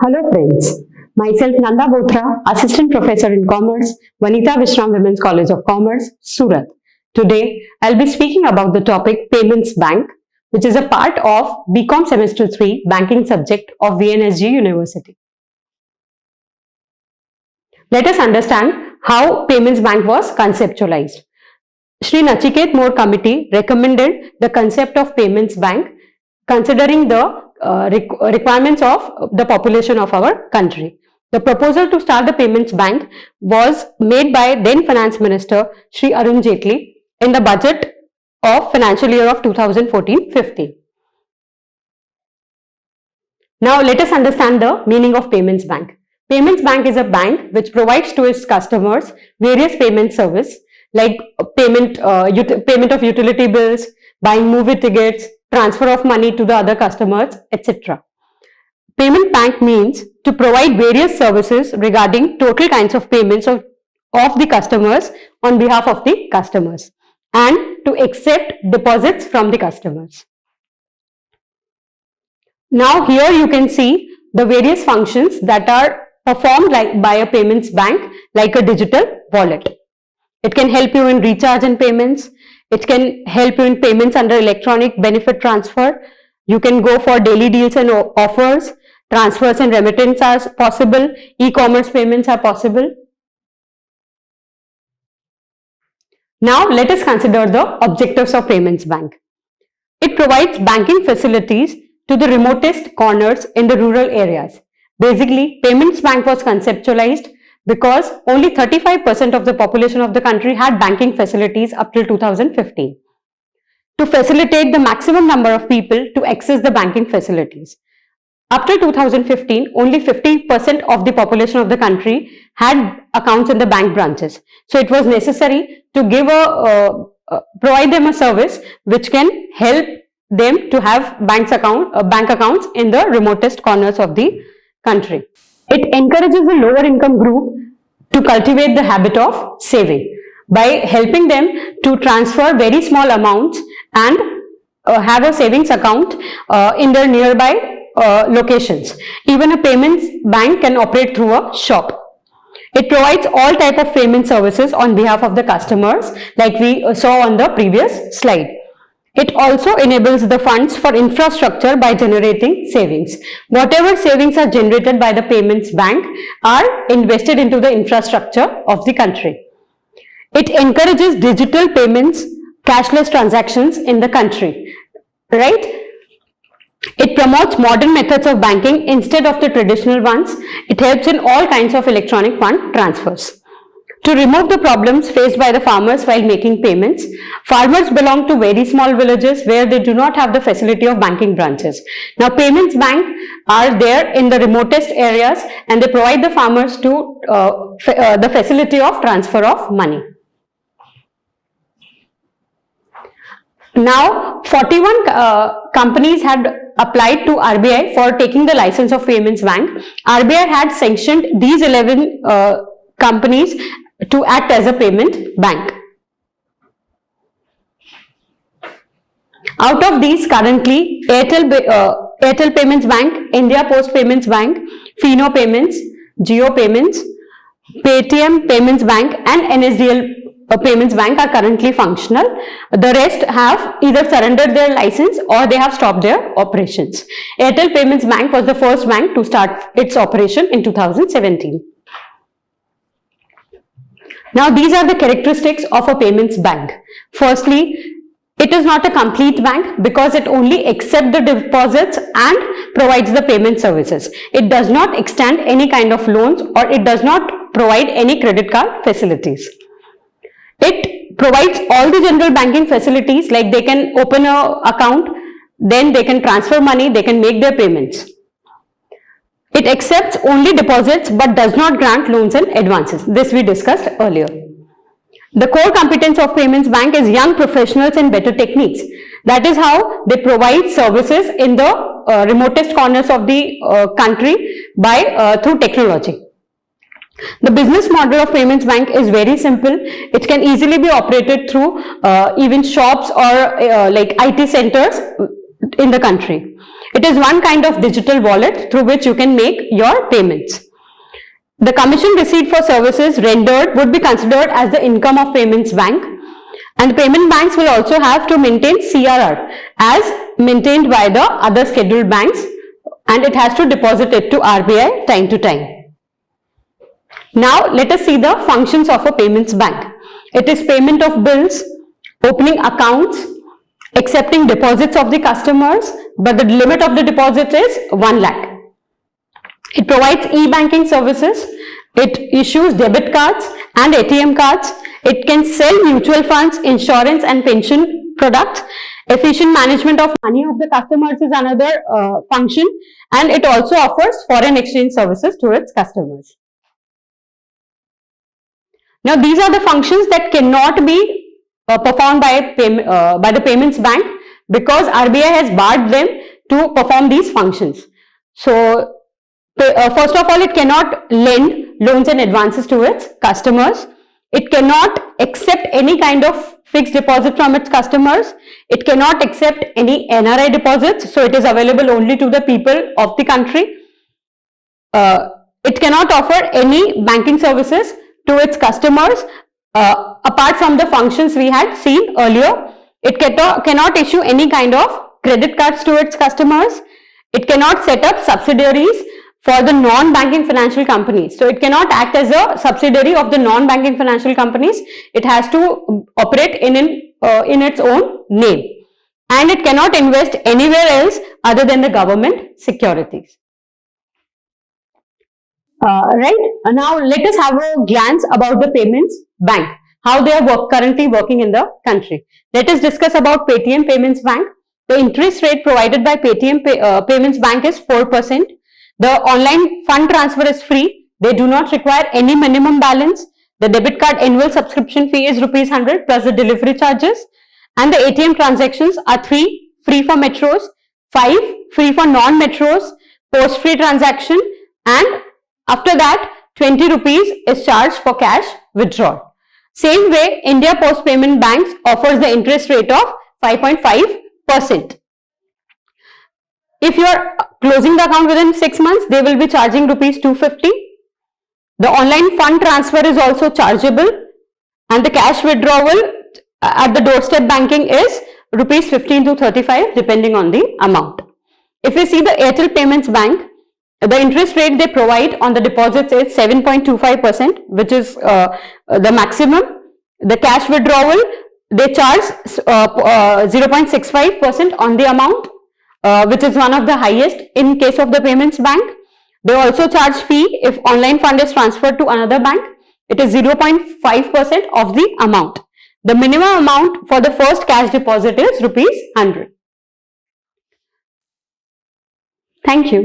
Hello friends, myself Nanda Bothra, Assistant Professor in Commerce, Vanita Vishram Women's College of Commerce, Surat. Today, I'll be speaking about the topic Payments Bank, which is a part of BCom Semester 3 banking subject of VNSG University. Let us understand how Payments Bank was conceptualized. Shri Nachiket More Committee recommended the concept of Payments Bank considering the requirements of the population of our country. The proposal to start the Payments Bank was made by then Finance Minister Shri Arun Jaitley in the budget of financial year of 2014-15. Now let us understand the meaning of Payments Bank. Payments Bank is a bank which provides to its customers various payment service like payment of utility bills, buying movie tickets, transfer of money to the other customers, etc. Payment bank means to provide various services regarding total kinds of payments of the customers on behalf of the customers and to accept deposits from the customers. Now here you can see the various functions that are performed by a payments bank like a digital wallet. It can help you in recharge and payments. It can help you in payments under electronic benefit transfer. You can go for daily deals and offers. Transfers and remittance are possible. E-commerce payments are possible. Now let us consider the objectives of Payments Bank. It provides banking facilities to the remotest corners in the rural areas. Basically, Payments Bank was conceptualized because only 35% of the population of the country had banking facilities up till 2015. To facilitate the maximum number of people to access the banking facilities. Up till 2015, only 50% of the population of the country had accounts in the bank branches. So it was necessary to give provide them a service which can help them to have bank accounts in the remotest corners of the country. It encourages the lower income group to cultivate the habit of saving by helping them to transfer very small amounts and have a savings account in their nearby locations. Even a payments bank can operate through a shop. It provides all type of payment services on behalf of the customers like we saw on the previous slide. It also enables the funds for infrastructure by generating savings. Whatever savings are generated by the payments bank are invested into the infrastructure of the country. It encourages digital payments, cashless transactions in the country, right? It promotes modern methods of banking instead of the traditional ones. It helps in all kinds of electronic fund transfers. To remove the problems faced by the farmers while making payments, farmers belong to very small villages where they do not have the facility of banking branches. Now, Payments Bank are there in the remotest areas and they provide the farmers to the facility of transfer of money. Now, 41 companies had applied to RBI for taking the license of Payments Bank. RBI had sanctioned these 11 companies to act as a payment bank. Out of these, currently, Airtel Payments Bank, India Post Payments Bank, Fino Payments, Jio Payments, Paytm Payments Bank and NSDL Payments Bank are currently functional. The rest have either surrendered their license or they have stopped their operations. Airtel Payments Bank was the first bank to start its operation in 2017. Now, these are the characteristics of a payments bank. Firstly, it is not a complete bank because it only accepts the deposits and provides the payment services. It does not extend any kind of loans or it does not provide any credit card facilities. It provides all the general banking facilities like they can open an account, then they can transfer money, they can make their payments. It accepts only deposits but does not grant loans and advances. This we discussed earlier. The core competence of Payments Bank is young professionals and better techniques. That is how they provide services in the remotest corners of the country by through technology. The business model of Payments Bank is very simple. It can easily be operated through even shops or like IT centers in the country. It is one kind of digital wallet through which you can make your payments. The commission received for services rendered would be considered as the income of payments bank, and the payment banks will also have to maintain CRR as maintained by the other scheduled banks, and it has to deposit it to RBI time to time. Now let us see the functions of a payments bank. It is payment of bills, opening accounts, accepting deposits of the customers, but the limit of the deposit is 1 lakh. It provides e-banking services. It issues debit cards and ATM cards. It can sell mutual funds, insurance and pension products. Efficient management of money of the customers is another function, and it also offers foreign exchange services to its customers. Now these are the functions that cannot be performed by the payments bank, because RBI has barred them to perform these functions. So first of all, it cannot lend loans and advances to its customers. It cannot accept any kind of fixed deposit from its customers. It cannot accept any NRI deposits, so it is available only to the people of the country. It cannot offer any banking services to its customers apart from the functions we had seen earlier. It cannot issue any kind of credit cards to its customers. It cannot set up subsidiaries for the non-banking financial companies. So it cannot act as a subsidiary of the non-banking financial companies. It has to operate in its own name. And it cannot invest anywhere else other than the government securities. Right. Now let us have a glance about the payments bank, how they are currently working in the country. Let us discuss about Paytm Payments Bank. The interest rate provided by Paytm Payments Bank is 4%. The online fund transfer is free. They do not require any minimum balance. The debit card annual subscription fee is ₹100 plus the delivery charges. And the ATM transactions are 3 free for metros, 5 free for non-metros, post-free transaction, and after that 20 rupees is charged for cash withdrawal. Same way, India Post Payment Banks offers the interest rate of 5.5%. If you are closing the account within 6 months, they will be charging ₹250. The online fund transfer is also chargeable, and the cash withdrawal at the doorstep banking is ₹15 to 35 depending on the amount. If you see the Airtel Payments Bank, the interest rate they provide on the deposits is 7.25%, which is the maximum. The cash withdrawal, they charge 0.65% on the amount, which is one of the highest in case of the payments bank. They also charge fee if online fund is transferred to another bank. It is 0.5% of the amount. The minimum amount for the first cash deposit is ₹100. Thank you.